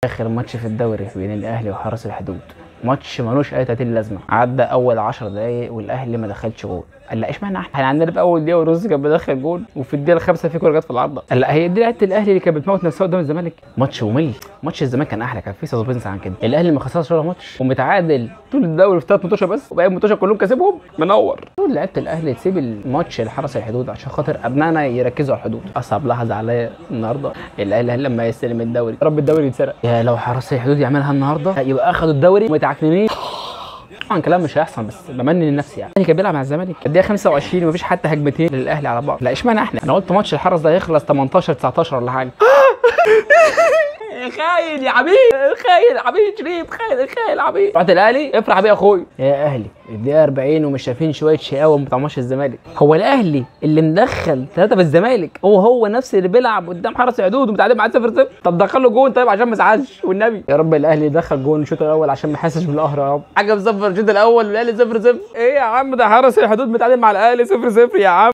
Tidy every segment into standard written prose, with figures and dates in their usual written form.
اخر ماتش في الدوري بين الاهلي وحرس الحدود، ماتش ملوش اي 30 لازمه. عدى اول 10 دقايق والاهلي ما دخلش جول. قال لا اشمعنى احنا عندنا في اول دقيقه ونص كان بيدخل جول وفي الدقيقه الخامسه في كوره جت في العارضه. قال لا هي دي لعيبه الاهلي اللي كانت بتموت نفسها قدام الزمالك. ماتش ممل. ماتش الزمالك كان احلى، كان فيه سسبنس عن كده. الاهلي ما خسرش ولا ماتش ومتعادل طول الدوري في 3 ماتشات بس، وباقي الماتشات كلهم كسبهم. منور. طول لعيبه الاهلي تسيب الماتش لحرس الحدود عشان خاطر ابنائنا يركزوا على الحدود. اصعب لحظه عليا النهارده الاهلي لما يستلم الدوري، يا رب الدوري يتسرق. يا لو حرس الحدود يعملها النهارده يبقى اخدوا الدوري متعكنين. طبعا كلام مش هيحصل بس بمنن لنفسي يعني. كان بيلعب مع الزمالك الدقيقه 25 ومفيش حتى هجمتين للاهلي على بعض. لا اشمعنى احنا؟ انا قلت ماتش الحرس ده هيخلص 18 19 ولا حاجه. خاين يا عبيد، خاين عبيد شريف، خاين عبيد. رحت الاهلي افرح بيه يا اخويا. يا اهلي الدقيقه 40 ومش شايفين شويه شقاوه بتاع ماتش الزمالك. هو الاهلي اللي مدخل 3 في الزمالك هو نفس اللي بيلعب قدام حرس الحدود ومتعادل معاه 0-0. طب دخل له جون طيب عشان ما يزعلش والنبي. يا رب الاهلي يدخل جون الشوط الاول عشان ما يحسش بالقهر يا رب. حاجه بصفر الشوط الاول والاهلي 0-0. ايه يا عم ده حرس الحدود متعادل مع الاهلي 0-0 يا عم.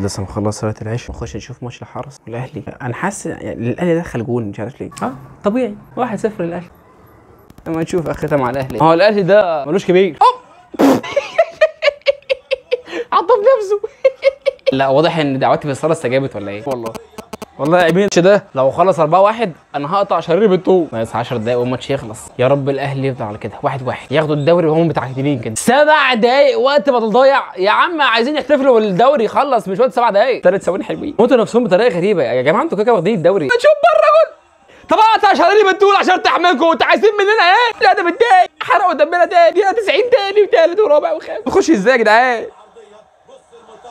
لسه مخلص صلاه العشاء نخش نشوف ماتش الحرس والاهلي. انا حاسس يعني الاهلي دخل جون مش عارف ليه. طبيعي 1-0 للاهلي. اما نشوف اخرتها مع الاهلي. هو الاهلي ده ملوش كبير. عطب نفسه. لا واضح ان دعواتي في الصلاه استجابت ولا ايه؟ والله يا امين ده لو خلص 4-1 انا هقطع شرير بالطوب. ناقص 10 دقايق والماتش يخلص. يا رب الاهلي يفضل على كده 1-1 ياخدوا الدوري وهم متعادلين كده. 7 دقايق وقت بدل ضايع يا عم. عايزين يحتفلوا والدوري يخلص مش وقت 7 دقايق. 3 ثواني حلوين. موتوا نفسهم بطريقه غريبه يا جماعه. انتوا كده واخدين الدوري. شوف بره جول. طب اقطع شرير بالطول عشان تحملكم. انتوا عايزين مننا ايه؟ لا ده متضايق. حرقوا دمنا تاني. دقيقه 90 تاني وثالث ورابع وخامس. نخش ازاي يا جدعان؟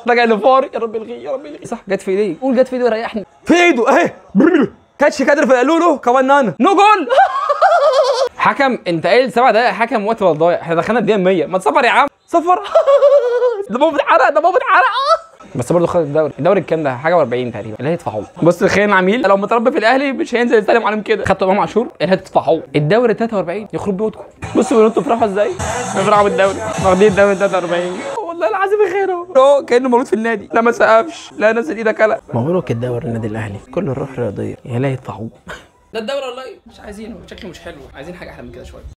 راجع لفاري. يا رب الغي يا رب الغي. صح جت في ايديه. قول جت في ايده وريحني. في ايده اهي. كاتش كادر في قالوا كمان نانا نو جول. حكم انت قايل 7 دقايق حكم وقت ولا ضايع. احنا دخلنا الدقيقه 100. ما تصفر يا عم. صفر. ده بابا بيتحرق ده بابا بيتحرق. بس برضه خد الدوري الكام ده؟ حاجه و40 تقريبا. اللي هيدفعوه بص الخاين عميل لو متربي في الاهلي مش هينزل يستلم عليهم كده. خدتوا امام عاشور اللي هتدفعوه الدوري 43 يخرب بيوتكم. بصوا بنتوا فرحوا ازاي. بيفرحوا بالدوري واخدين الدوري 43. والله العظيم خيره كانه مولود في النادي. لا ما سقفش لا نزل ايدك قلق. مبروك الدوري النادي الاهلي كل الروح رياضيه. يا لا يدفعوه. ده الدوري والله مش عايزينه شكله مش حلو. عايزين حاجه احلى من كده شويه.